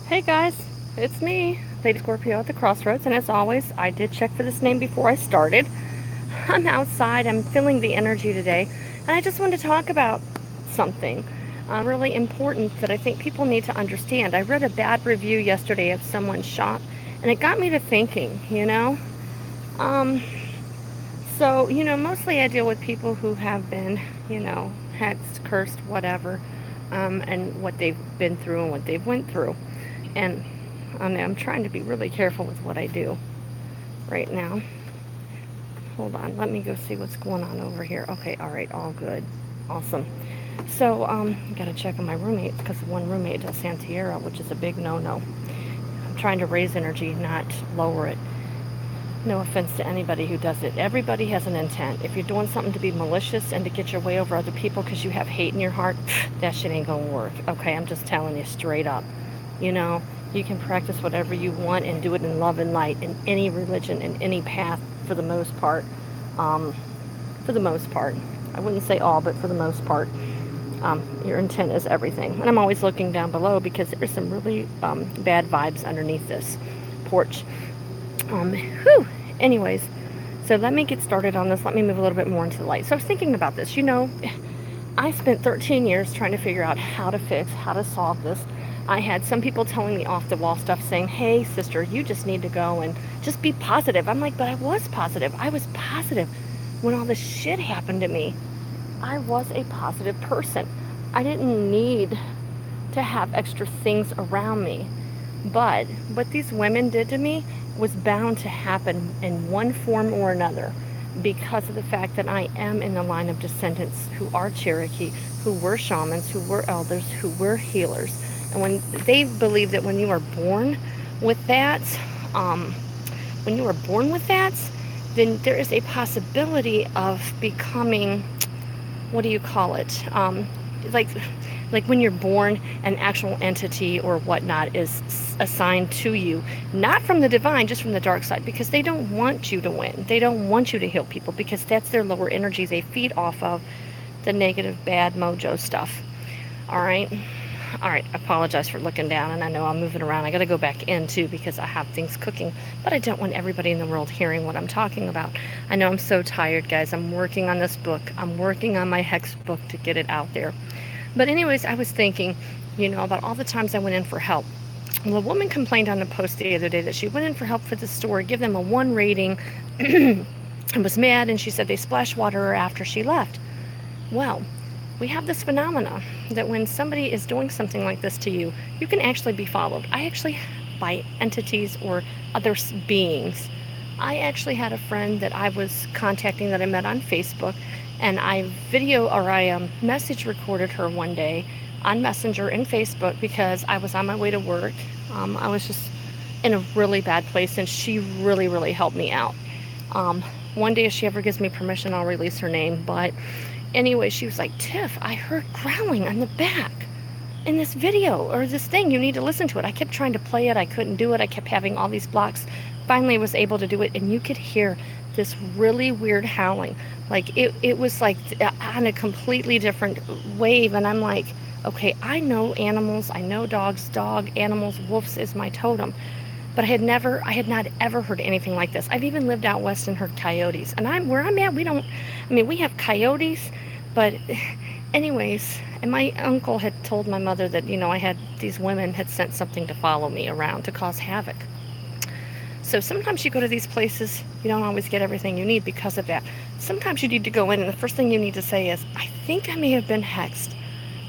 Hey guys, it's me, Lady Scorpio at the Crossroads, and as always, I did check for this name before I started. I'm outside, I'm feeling the energy today, and I just wanted to talk about something really important that I think people need to understand. I read a bad review yesterday of someone's shop, and it got me to thinking. Um, mostly I deal with people who have been, hexed, cursed, whatever, and what they've been through and what they've went through. And I'm trying to be really careful with what I do right now. Hold on, let me go see what's going on over here. Okay, all right, all good. Awesome. So, I gotta check on my roommates because one roommate does Santiera, which is a big no-no. I'm trying to raise energy, not lower it. No offense to anybody who does it. Everybody has an intent. If you're doing something to be malicious and to get your way over other people because you have hate in your heart, that shit ain't gonna work. Okay, I'm just telling you straight up. You know, you can practice whatever you want and do it in love and light in any religion, in any path, for the most part. Um, for the most part. I wouldn't say all, but for the most part. Your intent is everything. And I'm always looking down below because there's some really bad vibes underneath this porch. Whew. Anyways, so let me get started on this. Let me move a little bit more into the light. So I was thinking about this. I spent 13 years trying to figure out how to fix, how to solve this. I had some people telling me off the wall stuff saying, hey, sister, you just need to go and just be positive. I'm like, but I was positive. I was positive when all this shit happened to me. I was a positive person. I didn't need to have extra things around me. But what these women did to me was bound to happen in one form or another because of the fact that I am in the line of descendants who are Cherokee, who were shamans, who were elders, who were healers. And when they believe that when you are born with that, um, when you are born with that, then there is a possibility of becoming, what do you call it? Like like when you're born, an actual entity or whatnot is assigned to you, not from the divine, just from the dark side, because they don't want you to win. They don't want you to heal people because that's their lower energy. They feed off of the negative, bad mojo stuff. All right. All right, I apologize for looking down, and I know I'm moving around. I got to go back in too because I have things cooking, but I don't want everybody in the world hearing what I'm talking about. I know I'm so tired, guys. I'm working on this book. I'm working on my hex book to get it out there. But anyways, I was thinking, about all the times I went in for help. Well, a woman complained on a post the other day that she went in for help for the store, give them a 1 rating, and was mad, and she said they splashed water after she left. Well, we have this phenomena that when somebody is doing something like this to you, you can actually be followed. By entities or other beings. I actually had a friend that I was contacting that I met on Facebook, and I message recorded her one day on Messenger and Facebook because I was on my way to work. I was just in a really bad place, and she really, really helped me out. One day, if she ever gives me permission, I'll release her name. But anyway, she was like, Tiff, I heard growling on the back in this video or this thing. You need to listen to it. I kept trying to play it. I couldn't do it. I kept having all these blocks. Finally, I was able to do it, and you could hear this really weird howling. Like it was like on a completely different wave. And I'm like, okay, I know animals. I know dogs, animals, wolves is my totem. But I had not ever heard anything like this. I've even lived out west and heard coyotes. And where I'm at, we have coyotes, but anyways, and my uncle had told my mother that, I had these women had sent something to follow me around to cause havoc. So sometimes you go to these places, you don't always get everything you need because of that. Sometimes you need to go in, and the first thing you need to say is, I think I may have been hexed.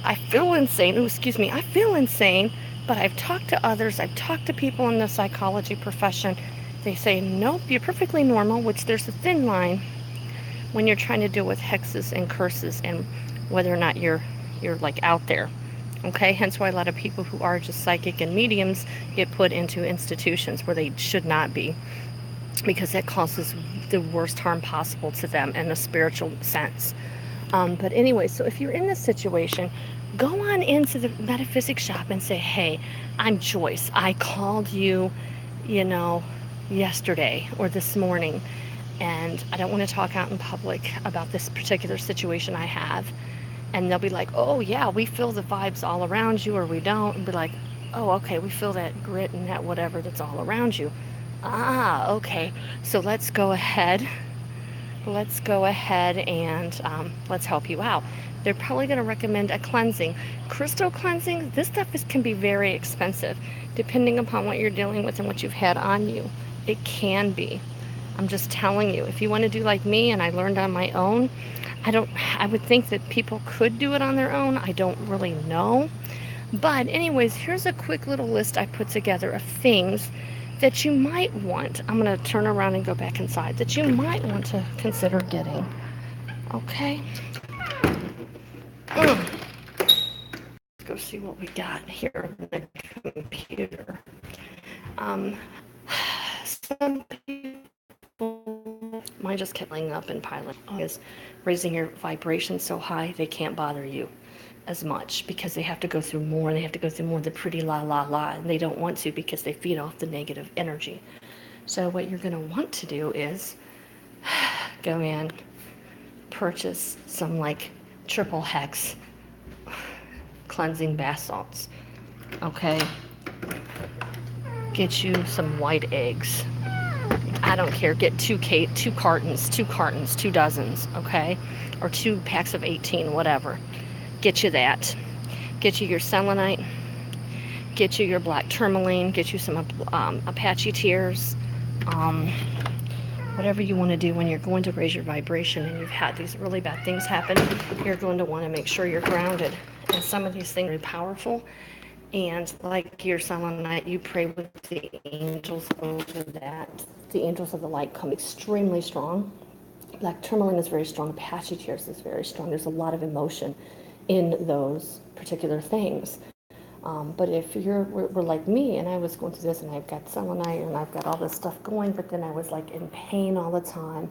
I feel insane. Oh, excuse me. I feel insane, but I've talked to others. I've talked to people in the psychology profession. They say, nope, you're perfectly normal, which there's a thin line when you're trying to deal with hexes and curses and whether or not you're like out there. Okay, hence why a lot of people who are just psychic and mediums get put into institutions where they should not be, because that causes the worst harm possible to them in a spiritual sense. But anyway, so if you're in this situation, go on into the metaphysics shop and say, hey, I'm Joyce. I called you, yesterday or this morning, and I don't want to talk out in public about this particular situation I have. And they'll be like, oh yeah, we feel the vibes all around you, or we don't. And be like, Oh, okay, we feel that grit and that whatever that's all around you. Ah, okay. So let's go ahead and let's help you out. They're probably going to recommend a cleansing. Crystal cleansing, this stuff can be very expensive depending upon what you're dealing with and what you've had on you. It can be. I'm just telling you, if you want to do like me and I learned on my own, I would think that people could do it on their own. I don't really know. But, anyways, here's a quick little list I put together of things that you might want. I'm going to turn around and go back inside that you might want to consider getting. Okay? Let's go see what we got here on the computer. Um, some people, mine just kept laying up and piling is raising your vibration so high they can't bother you as much because they have to go through more. They have to go through more of the pretty la la la, and they don't want to because they feed off the negative energy. So what you're going to want to do is go in, purchase some like triple hex cleansing bath salts. Okay, get you some white eggs. I don't care. Get two cartons, 2 dozens. Okay, or 2 packs of 18, whatever. Get you that. Get you your selenite. Get you your black tourmaline. Get you some Apache tears. Whatever you want to do when you're going to raise your vibration and you've had these really bad things happen, you're going to want to make sure you're grounded. And some of these things are very powerful. And like your selenite, you pray with the angels over that. The angels of the light come extremely strong. Black tourmaline is very strong. Apache tears is very strong. There's a lot of emotion in those particular things. But if we're like me, and I was going through this, and I've got selenite, and I've got all this stuff going, but then I was like in pain all the time,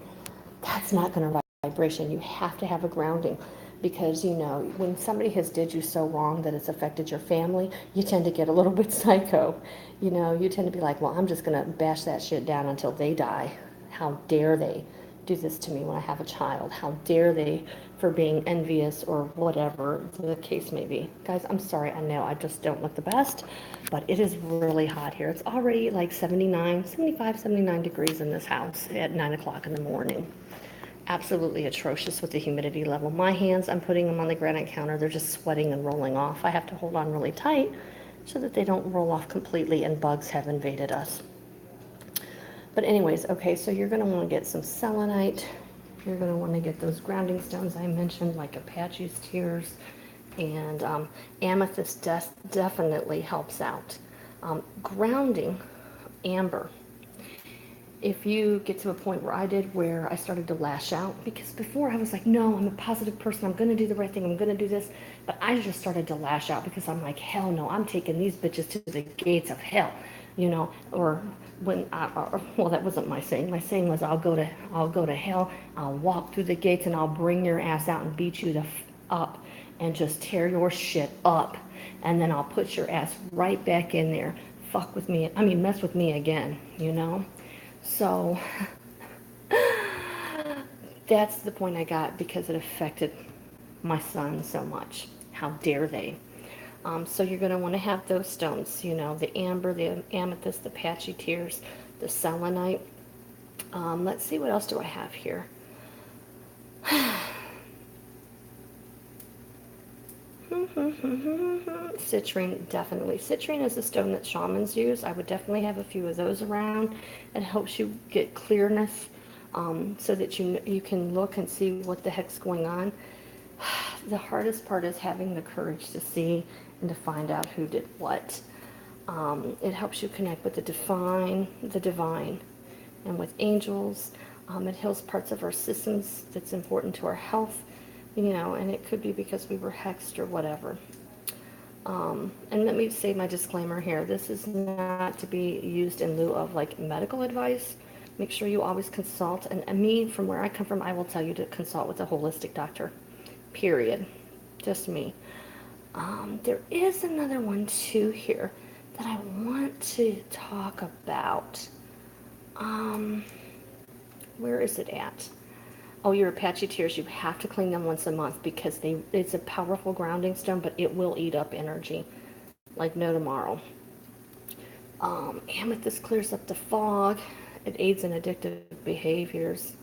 that's not going to vibration. You have to have a grounding because, when somebody has did you so wrong that it's affected your family, you tend to get a little bit psycho. You tend to be like, well, I'm just going to bash that shit down until they die. How dare they do this to me when I have a child? How dare they for being envious or whatever the case may be? Guys, I'm sorry. I know I just don't look the best, but it is really hot here. It's already like 79, 75, 79 degrees in this house at 9 o'clock in the morning. Absolutely atrocious with the humidity level. My hands, I'm putting them on the granite counter. They're just sweating and rolling off. I have to hold on really tight so that they don't roll off completely and bugs have invaded us. But anyways, okay, so you're going to want to get some selenite. You're going to want to get those grounding stones I mentioned, like Apache's tears. And amethyst definitely helps out. Grounding, amber. If you get to a point where I did, where I started to lash out, because before I was like, no, I'm a positive person, I'm going to do the right thing, I'm going to do this, but I just started to lash out because I'm like, hell no, I'm taking these bitches to the gates of hell, or well, that wasn't my saying. My saying was, I'll go to hell, I'll walk through the gates, and I'll bring your ass out and beat you up and just tear your shit up, and then I'll put your ass right back in there, mess with me again. So that's the point I got because it affected my son so much. How dare they? So you're going to want to have those stones, the amber, the amethyst, the Apache tears, the selenite. Let's see, what else do I have here? Citrine, definitely. Citrine is a stone that shamans use. I would definitely have a few of those around. It helps you get clearness, so that you can look and see what the heck's going on. The hardest part is having the courage to see and to find out who did what. It helps you connect with the divine, and with angels. It heals parts of our systems that's important to our health, and it could be because we were hexed or whatever. And let me say my disclaimer here. This is not to be used in lieu of like medical advice. Make sure you always consult. And me, from where I come from, I will tell you to consult with a holistic doctor. Period. Just me. There is another one too here that I want to talk about. Where is it at? Oh, your Apache tears, you have to clean them once a month because it's a powerful grounding stone, but it will eat up energy. like no tomorrow. Amethyst clears up the fog. It aids in addictive behaviors.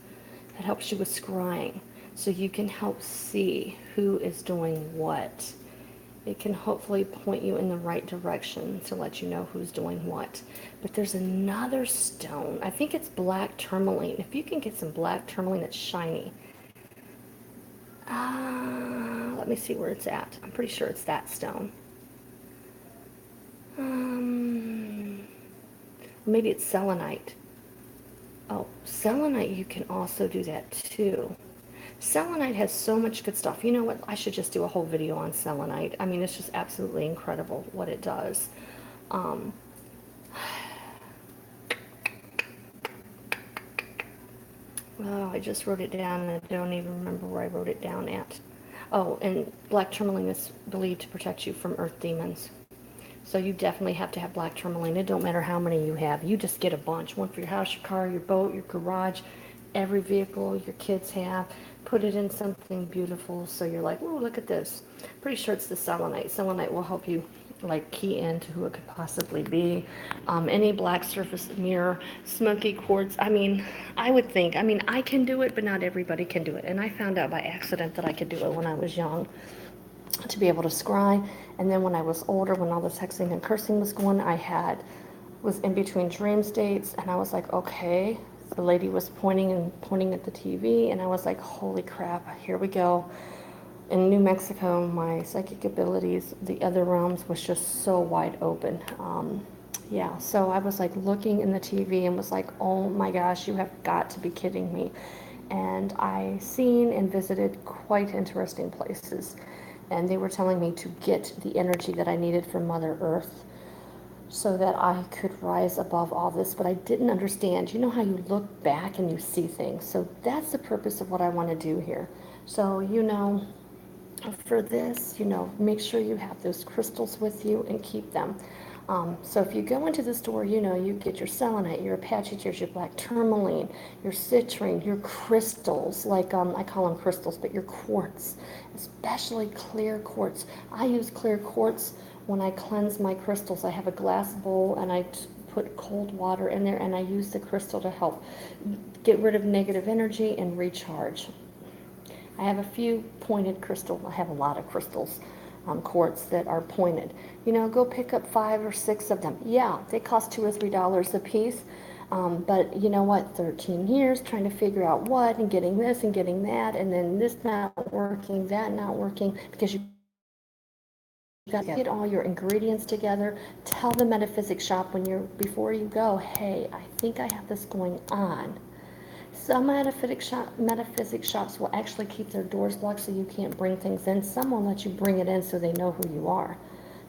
It helps you with scrying, so you can help see who is doing what. It can hopefully point you in the right direction to let you know who's doing what. But there's another stone. I think it's black tourmaline. If you can get some black tourmaline that's shiny. Let me see where it's at. I'm pretty sure it's that stone. Maybe it's selenite. Oh, selenite, you can also do that too. Selenite has so much good stuff. You know what? I should just do a whole video on selenite. I mean, it's just absolutely incredible what it does. Um, oh, I just wrote it down and I don't even remember where I wrote it down at. Oh, and black tourmaline is believed to protect you from earth demons. So you definitely have to have black tourmaline. It don't matter how many you have. You just get a bunch. One for your house, your car, your boat, your garage, every vehicle your kids have. Put it in something beautiful so you're like, ooh, look at this. Pretty sure it's the selenite. Selenite will help you like key into who it could possibly be. Any black surface mirror, smoky quartz. I mean, I would think, I mean, I can do it, but not everybody can do it. And I found out by accident that I could do it when I was young, to be able to scry. And then when I was older, when all this hexing and cursing was going, was in between dream states, and I was like, okay. The lady was pointing at the TV, and I was like, holy crap, here we go. In New Mexico, my psychic abilities, the other realms, was just so wide open. Yeah, so I was like looking in the TV and was like, oh my gosh, you have got to be kidding me. And I seen and visited quite interesting places. And they were telling me to get the energy that I needed from Mother Earth so that I could rise above all this. But I didn't understand. You know how you look back and you see things? So that's the purpose of what I want to do here. So, for this, make sure you have those crystals with you and keep them. So if you go into the store, you get your selenite, your Apache tears, your black tourmaline, your citrine, your crystals, like I call them crystals, but your quartz, especially clear quartz. I use clear quartz when I cleanse my crystals. I have a glass bowl and I put cold water in there and I use the crystal to help get rid of negative energy and recharge. I have a few pointed crystals. I have a lot of crystals, quartz that are pointed. Go pick up 5 or 6 of them. Yeah, they cost $2 or $3 a piece. But you know what? 13 years trying to figure out what and getting this and getting that, and then this not working, that not working, because you got to get all your ingredients together. Tell the metaphysics shop before you go, hey, I think I have this going on. Some metaphysics shops will actually keep their doors locked so you can't bring things in. Some will let you bring it in so they know who you are,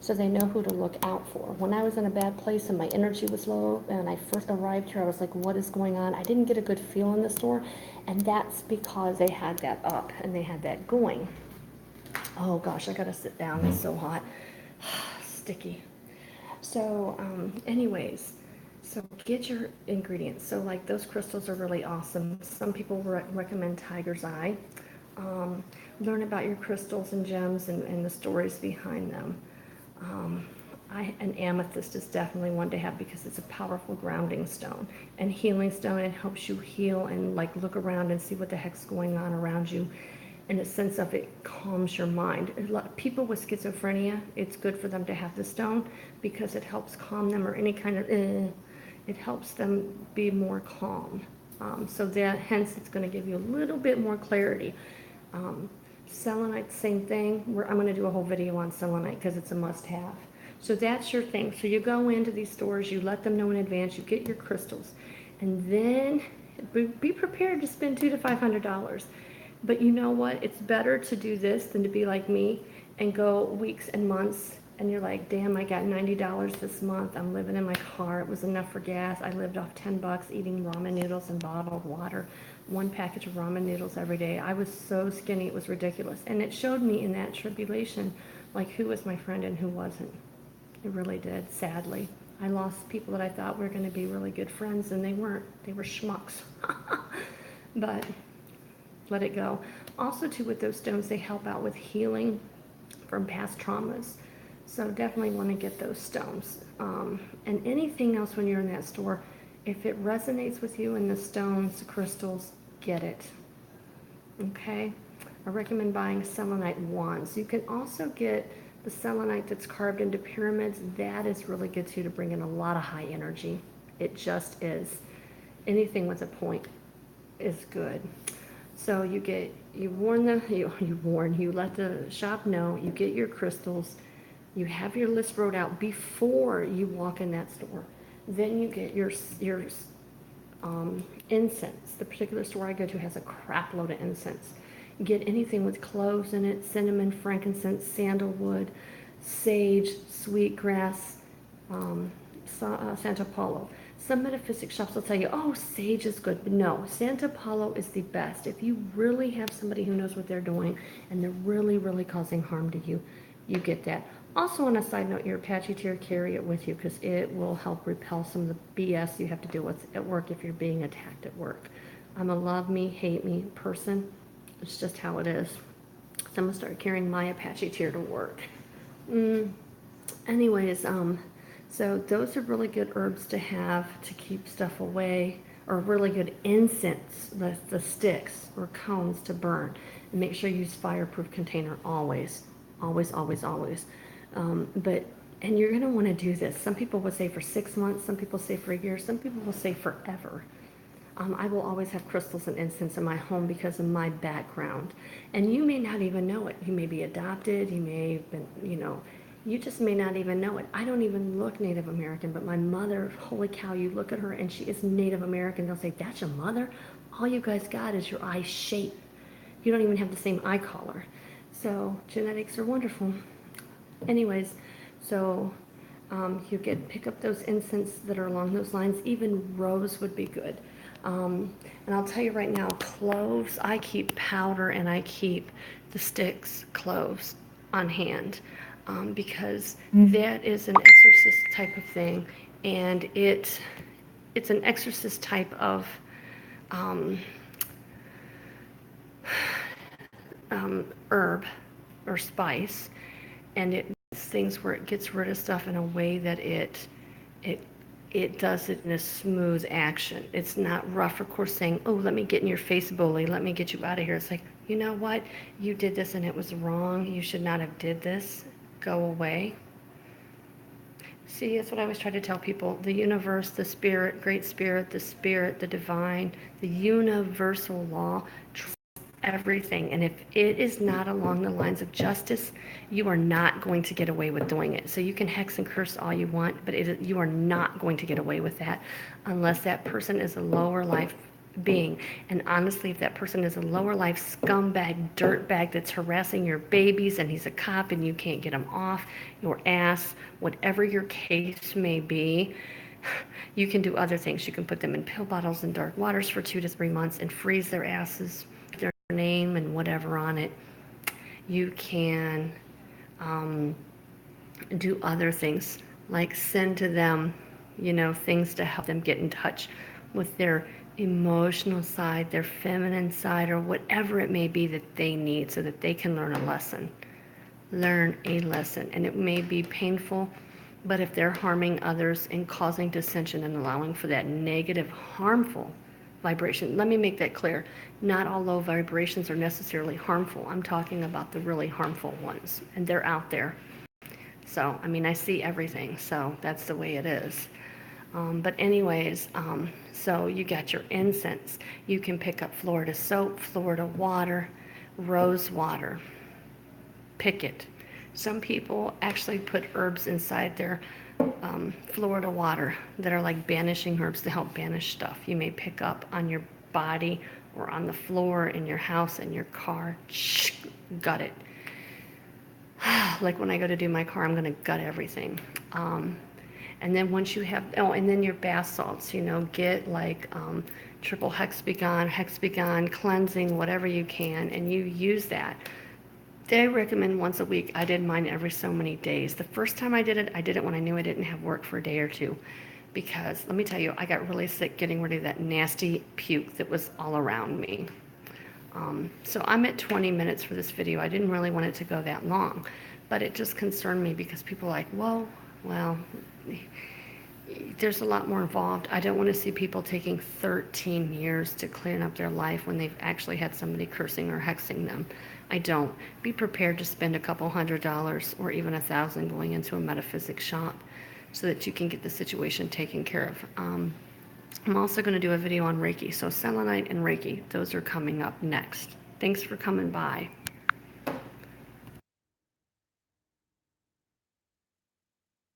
so they know who to look out for. When I was in a bad place and my energy was low and I first arrived here, I was like, what is going on? I didn't get a good feel in the store, and that's because they had that up and they had that going. Oh gosh, I gotta sit down. It's so hot. Sticky. So, anyways, so get your ingredients. So like those crystals are really awesome. Some people recommend Tiger's Eye. Learn about your crystals and gems and the stories behind them. An amethyst is definitely one to have because it's a powerful grounding stone and healing stone. It helps you heal and like look around and see what the heck's going on around you. In a sense of it calms your mind. A lot of people with schizophrenia, it's good for them to have the stone because it helps calm them, or any kind of, it helps them be more calm. So that, hence, it's going to give you a little bit more clarity. Selenite, same thing. I'm going to do a whole video on selenite because it's a must-have. So that's your thing. So you go into these stores, you let them know in advance, you get your crystals, and then be prepared to spend $200 to $500. But you know what? It's better to do this than to be like me and go weeks and months and you're like, damn, I got $90 this month. I'm living in my car. It was enough for gas. I lived off $10 eating ramen noodles and bottled water. 1 package of ramen noodles every day. I was so skinny, it was ridiculous. And it showed me in that tribulation, like who was my friend and who wasn't. It really did, sadly. I lost people that I thought were going to be really good friends, and they weren't. They were schmucks. But let it go. Also, too, with those stones, they help out with healing from past traumas. So definitely want to get those stones. And anything else when you're in that store, if it resonates with you in the stones, the crystals, get it. Okay? I recommend buying selenite wands. You can also get the selenite that's carved into pyramids. That is really good too to bring in a lot of high energy. It just is. Anything with a point is good. So you let the shop know, you get your crystals, you have your list wrote out before you walk in that store. Then you get your incense. The particular store I go to has a crap load of incense. Get anything with cloves in it, cinnamon, frankincense, sandalwood, sage, sweetgrass, Santa Paulo. Some metaphysic shops will tell you, oh, sage is good. But no, Santa Paulo is the best. If you really have somebody who knows what they're doing and they're really, really causing harm to you, you get that. Also, on a side note, your Apache Tear, carry it with you because it will help repel some of the BS you have to deal with at work if you're being attacked at work. I'm a love me, hate me person. It's just how it is. So I'm going to start carrying my Apache Tear to work. Anyways, so those are really good herbs to have to keep stuff away, or really good incense, the sticks or cones to burn. And make sure you use fireproof container always, always, always, always. And you're going to want to do this. Some people will say for 6 months, some people say for a year, some people will say forever. I will always have crystals and incense in my home because of my background. And you may not even know it. You may be adopted, you may have been, you just may not even know it. I don't even look Native American, but my mother, holy cow, you look at her and she is Native American. They'll say, that's your mother? All you guys got is your eye shape. You don't even have the same eye color. So genetics are wonderful. Anyways, so you pick up those incense that are along those lines. Even rose would be good. And I'll tell you right now, cloves, I keep powder and I keep the sticks, cloves, on hand because that is an exorcist type of thing. And it's an exorcist type of herb or spice. And it does things where it gets rid of stuff in a way that it does it in a smooth action. It's not rough or coarse saying, oh, let me get in your face, bully. Let me get you out of here. It's like, you know what? You did this and it was wrong. You should not have did this. Go away. See, that's what I always try to tell people. The universe, the spirit, great spirit, the divine, the universal law, everything. And if it is not along the lines of justice, you are not going to get away with doing it. So you can hex and curse all you want, but you are not going to get away with that unless that person is a lower life being. And honestly, if that person is a lower life scumbag, dirtbag that's harassing your babies and he's a cop and you can't get him off your ass, whatever your case may be, you can do other things. You can put them in pill bottles in dark waters for 2 to 3 months and freeze their asses, their name and whatever on it. You can do other things like send to them, things to help them get in touch with their emotional side, their feminine side, or whatever it may be that they need so that they can learn a lesson. Learn a lesson. And it may be painful, but if they're harming others and causing dissension and allowing for that negative, harmful vibration, let me make that clear. Not all low vibrations are necessarily harmful. I'm talking about the really harmful ones, and they're out there. So, I see everything, so that's the way it is. But anyways, so you got your incense. You can pick up Florida soap, Florida water, rose water. Pick it. Some people actually put herbs inside their Florida water that are like banishing herbs to help banish stuff you may pick up on your body or on the floor in your house, in your car. Gut it. Like when I go to do my car, I'm going to gut everything. And then once you have, and then your bath salts, get like triple hexagon, cleansing, whatever you can, and you use that. They recommend once a week. I did mine every so many days. The first time I did it when I knew I didn't have work for a day or two. Because let me tell you, I got really sick getting rid of that nasty puke that was all around me. So I'm at 20 minutes for this video. I didn't really want it to go that long. But it just concerned me because people are like, whoa, well, there's a lot more involved. I don't want to see people taking 13 years to clean up their life when they've actually had somebody cursing or hexing them. I don't. Be prepared to spend a couple $100 or even 1,000 going into a metaphysics shop so that you can get the situation taken care of. I'm also going to do a video on Reiki. So selenite and Reiki, those are coming up next. Thanks for coming by.